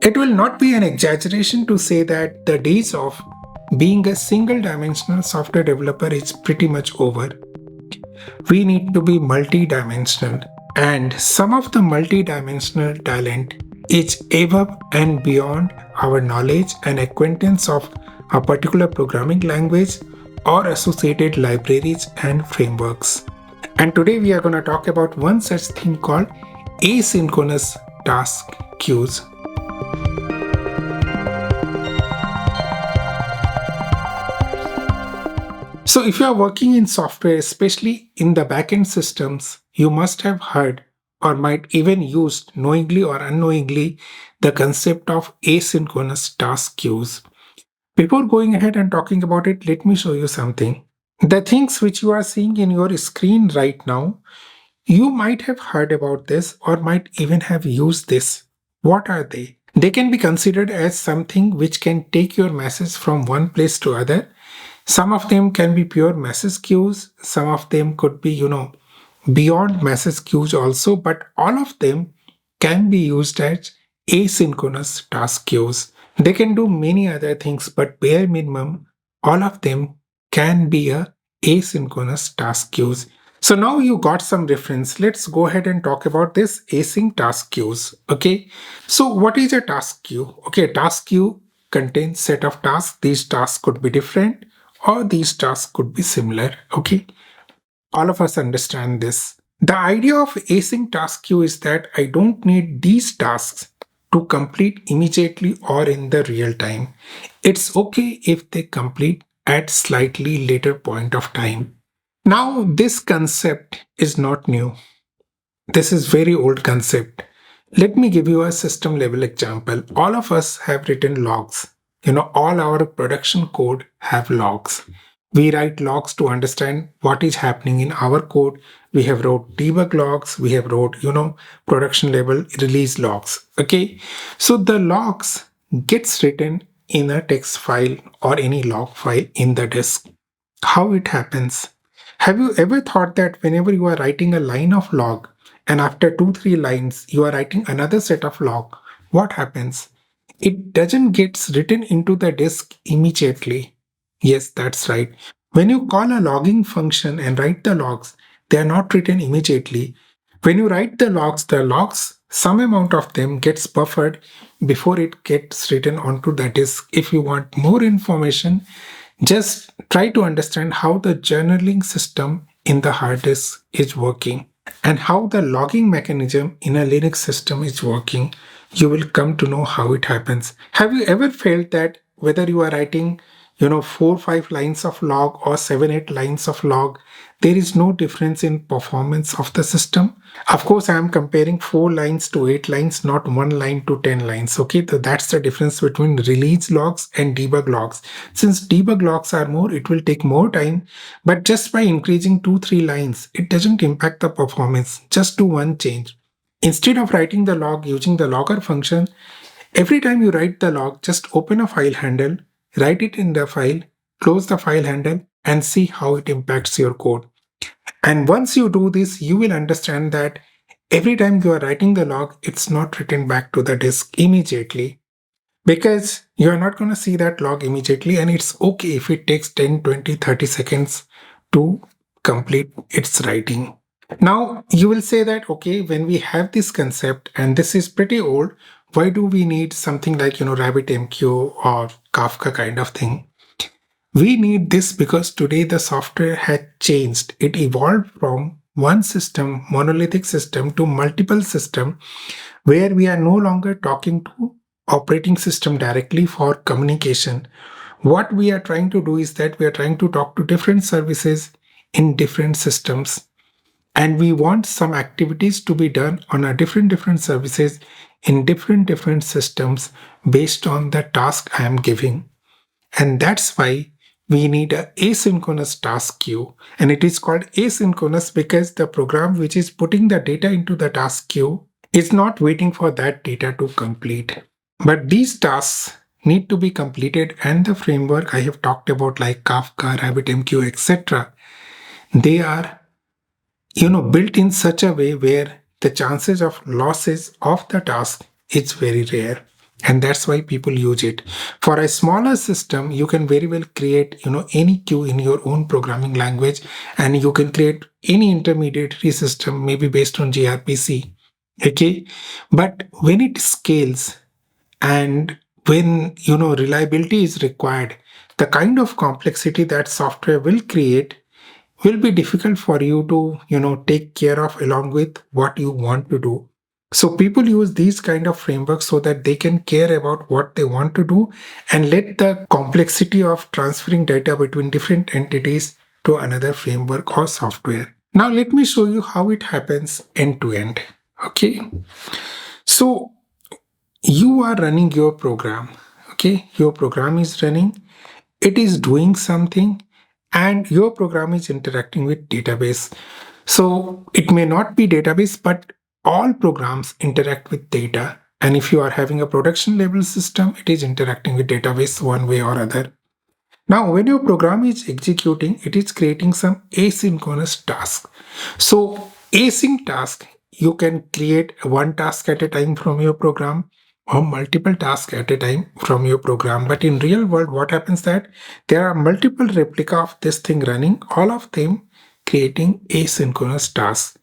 It will not be an exaggeration to say that the days of being a single dimensional software developer is pretty much over. We need to be multi-dimensional, and some of the multi-dimensional talent is above and beyond our knowledge and acquaintance of a particular programming language or associated libraries and frameworks. And today we are going to talk about one such thing called asynchronous task queues. So, if you are working in software, especially in the backend systems, you must have heard or might even used knowingly or unknowingly the concept of asynchronous task queues. Before going ahead and talking about it, let me show you something. The things which you are seeing in your screen right now, you might have heard about this or might even have used this. What are they? They can be considered as something which can take your message from one place to other. Some of them can be pure message queues. Some of them could be, beyond message queues also, but all of them can be used as asynchronous task queues. They can do many other things, but bare minimum, all of them can be a asynchronous task queues. So now you got some reference. Let's go ahead and talk about this async task queues. Okay. So what is a task queue? Okay, task queue contains set of tasks. These tasks could be different or these tasks could be similar. Okay. All of us understand this. The idea of async task queue is that I don't need these tasks to complete immediately or in the real time. It's okay if they complete at slightly later point of time. Now, this concept is not new. This is very old concept. Let me give you a system level example. All of us have written logs. All our production code have logs. We write logs to understand what is happening in our code. We have wrote debug logs. We have wrote, production level release logs. Okay. So the logs gets written in a text file or any log file in the disk. How it happens? Have you ever thought that whenever you are writing a line of log and after 2 3 lines you are writing another set of log, what happens? It doesn't get written into the disk immediately. Yes, that's right. When you call a logging function and write the logs, they are not written immediately. When you write the logs, some amount of them gets buffered before it gets written onto the disk. If you want more information, just try to understand how the journaling system in the hard disk is working and how the logging mechanism in a Linux system is working. You will come to know how it happens. Have you ever felt that whether you are writing 4 5 lines of log or 7 8 lines of log, there is no difference in performance of the system? Of course, I am comparing 4 lines to 8 lines, not 1 line to 10 lines. Okay, so that's the difference between release logs and debug logs. Since debug logs are more, it will take more time, but just by increasing 2 3 lines, it doesn't impact the performance. Just do one change. Instead of writing the log using the logger function, every time you write the log, just open a file handle, write it in the file, close the file handle, and see how it impacts your code. And once you do this, you will understand that every time you are writing the log, it's not written back to the disk immediately because you are not going to see that log immediately. And it's okay if it takes 10, 20, 30 seconds to complete its writing. Now, you will say that, okay, when we have this concept and this is pretty old, why do we need something like, rabbitmq or Kafka kind of thing? We need this because today the software had changed. It evolved from one system, monolithic system, to multiple system where we are no longer talking to operating system directly for communication. What we are trying to do is that we are trying to talk to different services in different systems. And we want some activities to be done on a different services in different systems based on the task I am giving. And that's why we need a asynchronous task queue. And it is called asynchronous because the program which is putting the data into the task queue is not waiting for that data to complete. But these tasks need to be completed, and the framework I have talked about like Kafka, RabbitMQ, etc., they are built in such a way where the chances of losses of the task is very rare. and that's why people use it. For a smaller system, you can very well create any queue in your own programming language, and you can create any intermediary system maybe based on grpc. Okay, but when it scales and when reliability is required, the kind of complexity that software will create will be difficult for you to take care of along with what you want to do. So people use these kind of frameworks so that they can care about what they want to do and let the complexity of transferring data between different entities to another framework or software. Now let me show you how it happens end to end. Okay, so you are running your program. Okay, your program is running, it is doing something, and your program is interacting with database. So it may not be database, but all programs interact with data, and if you are having a production level system, it is interacting with database one way or other. Now when your program is executing, it is creating some asynchronous task. So async task, you can create one task at a time from your program or multiple tasks at a time from your program. But in real world, what happens that there are multiple replica of this thing running, all of them creating asynchronous tasks.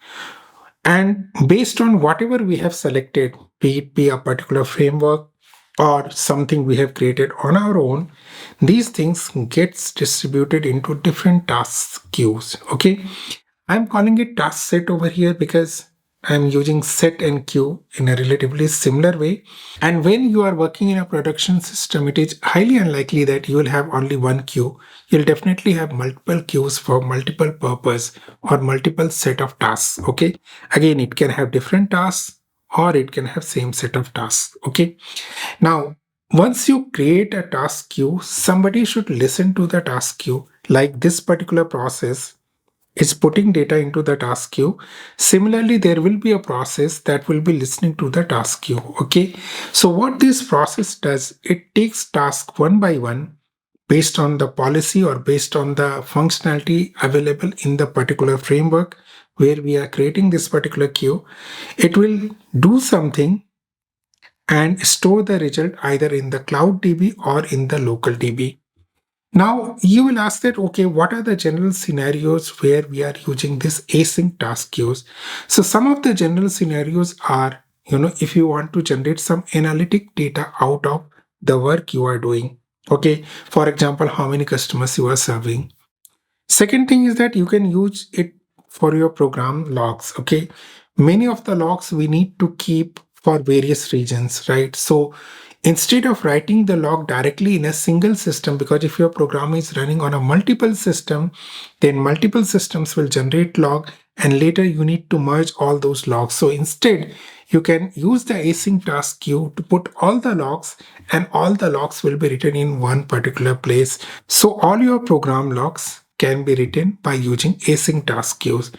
And based on whatever we have selected, be it be a particular framework or something we have created on our own, these things gets distributed into different task queues. Okay, I'm calling it task set over here because I'm using set and queue in a relatively similar way. And when you are working in a production system, it is highly unlikely that you will have only one queue. You'll definitely have multiple queues for multiple purpose or multiple set of tasks. Okay. Again, it can have different tasks or it can have same set of tasks. Okay. Now, once you create a task queue, somebody should listen to the task queue. Like this particular process is putting data into the task queue. Similarly, there will be a process that will be listening to the task queue. Okay. So what this process does, it takes task one by one based on the policy or based on the functionality available in the particular framework where we are creating this particular queue. It will do something and store the result either in the cloud DB or in the local DB. Now you will ask that, okay, what are the general scenarios where we are using this async task queues? So some of the general scenarios are, if you want to generate some analytic data out of the work you are doing. Okay, for example, how many customers you are serving. Second thing is that you can use it for your program logs. Okay, many of the logs we need to keep for various regions, right? So instead of writing the log directly in a single system, because if your program is running on a multiple system, then multiple systems will generate log and later you need to merge all those logs. So instead, you can use the async task queue to put all the logs, and all the logs will be written in one particular place. So all your program logs can be written by using async task queues.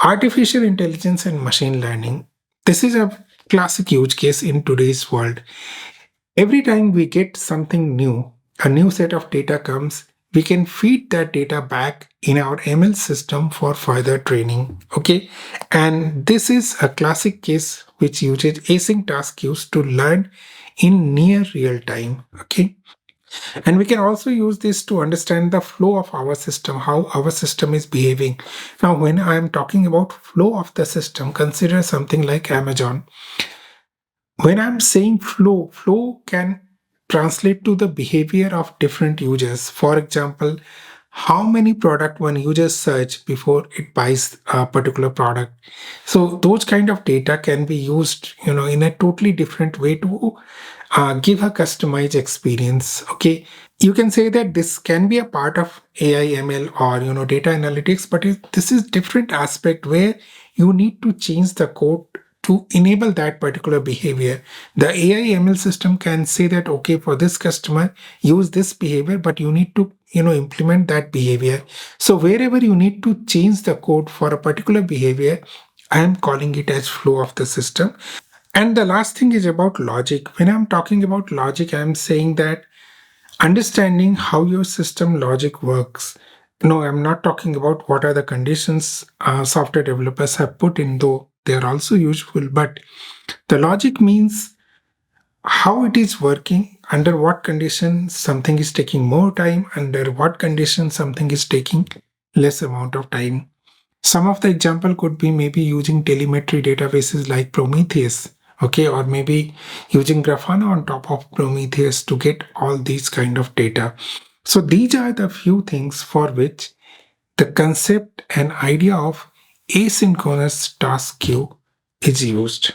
Artificial intelligence and machine learning. This is a classic use case in today's world. Every time we get something new, a new set of data comes, we can feed that data back in our ML system for further training. Okay. And this is a classic case which uses async task queues to learn in near real time. Okay. And we can also use this to understand the flow of our system, how our system is behaving. Now, when I am talking about flow of the system, consider something like Amazon. When I'm saying flow, flow can translate to the behavior of different users. For example, how many product one user search before it buys a particular product. So those kind of data can be used, in a totally different way to give a customized experience. Okay, you can say that this can be a part of AI ML or data analytics, but this is different aspect where you need to change the code to enable that particular behavior. The AI ML system can say that, okay, for this customer, use this behavior, but you need to implement that behavior. So wherever you need to change the code for a particular behavior, I am calling it as flow of the system. And the last thing is about logic. When I'm talking about logic, I'm saying that understanding how your system logic works. No, I'm not talking about what are the conditions software developers have put in, though they are also useful. But the logic means how it is working, under what conditions something is taking more time, under what conditions something is taking less amount of time. Some of the example could be maybe using telemetry databases like Prometheus, okay, or maybe using Grafana on top of Prometheus to get all these kind of data. So these are the few things for which the concept and idea of asynchronous task queue is used.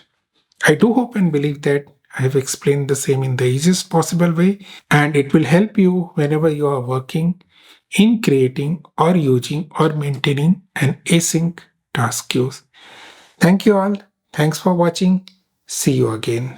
I do hope and believe that I have explained the same in the easiest possible way, and it will help you whenever you are working in creating or using or maintaining an async task queues. Thank you all. Thanks for watching. See you again.